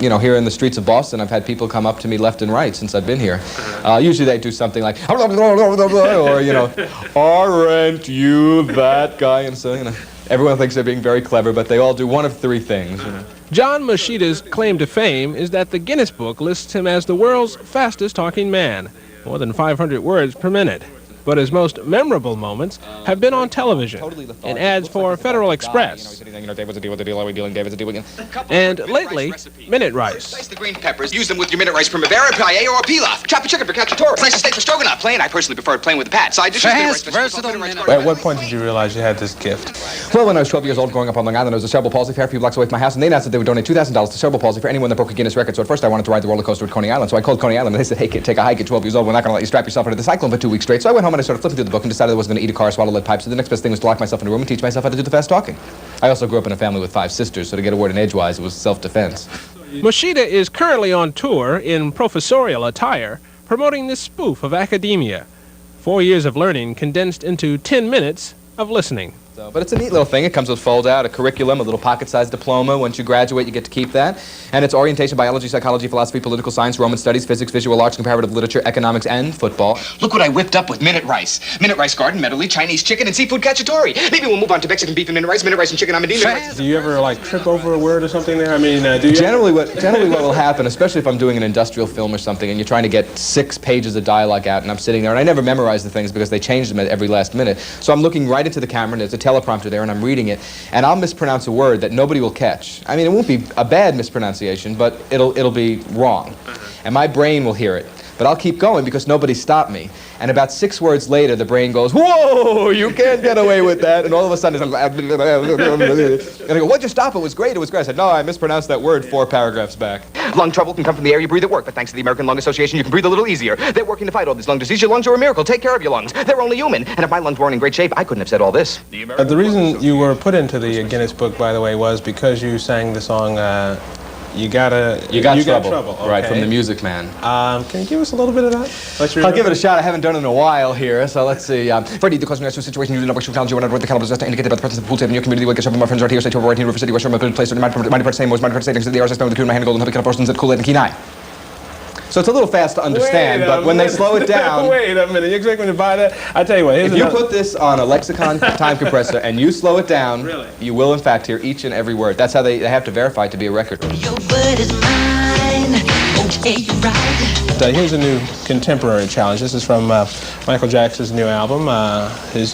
you know, here in the streets of Boston, I've had people come up to me left and right since I've been here. Usually they do something like, or, you know, aren't you that guy? And so, you know, everyone thinks they're being very clever, but they all do one of three things. You know. John Moschitta's claim to fame is that the Guinness Book lists him as the world's fastest talking man, more than 500 words per minute. But his most memorable moments have been on television, in ads for Federal Express, and lately, minute rice. Slice the green peppers, use them with your minute rice primavera, paella, or pilaf. Chop a chicken for cacciatore. Slice a steak for stroganoff. Plain, I personally prefer plain with the pat. Side dishes, Fast, versatile. At what point did you realize you had this gift? Well, when I was 12 years old, growing up on Long Island, there was a cerebral palsy fair a few blocks away from my house, and they announced that they would donate $2,000 to cerebral palsy for anyone that broke a Guinness record. So at first I wanted to ride the roller coaster at Coney Island, so I called Coney Island, and they said, hey kid, take a hike at 12 years old. We're not going to let you strap yourself into the cyclone for 2 weeks straight. So I went home and I started flipping through the book and decided I wasn't going to eat a car, swallow lead pipes. So the next best thing was to lock myself in a room and teach myself how to do the fast talking. I also grew up in a family with 5 sisters, so to get a word in edgewise, it was self-defense. Moschitta is currently on tour in professorial attire, promoting this spoof of academia. 4 years of learning condensed into 10 minutes of listening. But it's a neat little thing. It comes with fold-out, a curriculum, a little pocket-sized diploma. Once you graduate, you get to keep that. And it's orientation, biology, psychology, philosophy, political science, Roman studies, physics, visual arts, comparative literature, economics, and football. Look what I whipped up with minute rice. Minute rice garden, medley, Chinese chicken, and seafood cacciatore. Maybe we'll move on to Mexican beef and minute rice and chicken amadillo. Do you ever, like, trip over a word or something there? I mean, do you... Generally what will happen, especially if I'm doing an industrial film or something, and you're trying to get 6 pages of dialogue out, and I'm sitting there, and I never memorize the things because they change them at every last minute. So I'm looking right into the camera, and there's a teleprompter there, and I'm reading it, and I'll mispronounce a word that nobody will catch. I mean, it won't be a bad mispronunciation, but it'll be wrong. And my brain will hear it. But I'll keep going because nobody stopped me. And about 6 words later, the brain goes, whoa, you can't get away with that. And all of a sudden, and I go, what'd you stop? It was great. It was great. I said, no, I mispronounced that word 4 paragraphs back. Lung trouble can come from the air you breathe at work, but thanks to the American Lung Association, you can breathe a little easier. They're working to fight all this lung disease. Your lungs are a miracle. Take care of your lungs. They're only human. And if my lungs weren't in great shape, I couldn't have said all this. The reason you were put into the Guinness Book, by the way, was because you sang the song, You Got Trouble. Okay. Right, from The Music Man. Can you give us a little bit of that? I'll give it a shot. I haven't done it in a while here, so let's see. Freddie, the question is situation you didn't know which challenge you were not with the caliber just indicated by the presence of the pool table in your community. Will get some of my friends right here, say to a right here, River City, West River, good place, mind part same was mind part saying the hours I spent with the crew in my hand, golden, couple persons at Kool-Aid and Kenai. So it's a little fast to understand, but when they slow it down... Wait a minute, you expect me to buy that? I tell you what, if you put this on a lexicon time compressor and you slow it down, you will in fact hear each and every word. That's how they have to verify it to be a record. Your word is mine. Okay, you're right. Here's a new contemporary challenge. This is from Michael Jackson's new album. His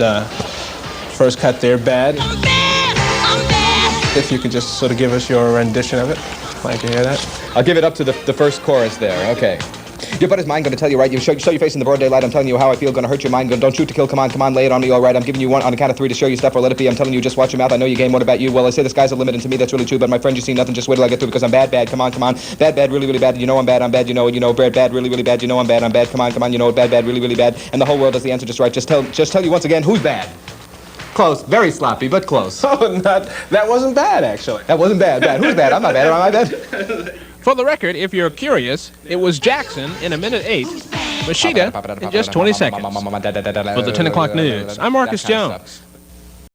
first cut there, Bad. I'm bad. If you could just sort of give us your rendition of it. I'd like to hear that. I'll give it up to the first chorus there. Okay. Your butt is mine, gonna tell you right. You show your face in the broad daylight. I'm telling you how I feel, gonna hurt your mind. Don't shoot to kill, come on, lay it on me, all right. I'm giving you one on the count of 3 to show you stuff or let it be. I'm telling you, just watch your mouth. I know you game. What about you? Well, I say the sky's the limit, and to me that's really true. But my friend, you see nothing. Just wait till I get through because I'm bad. Come on. Bad, really bad. You know I'm bad. You know, bad, really bad. You know I'm bad. Come on. You know bad, really bad. And the whole world does the answer just right. Just tell you once again who's bad. Close, very sloppy, but close. Oh, that wasn't bad, actually. That wasn't bad. Who's bad? I'm not bad. Am I bad? For the record, if you're curious, it was Jackson in 1:08, Moschitta in just 20 seconds. For the 10 o'clock news, I'm Marcus Jones.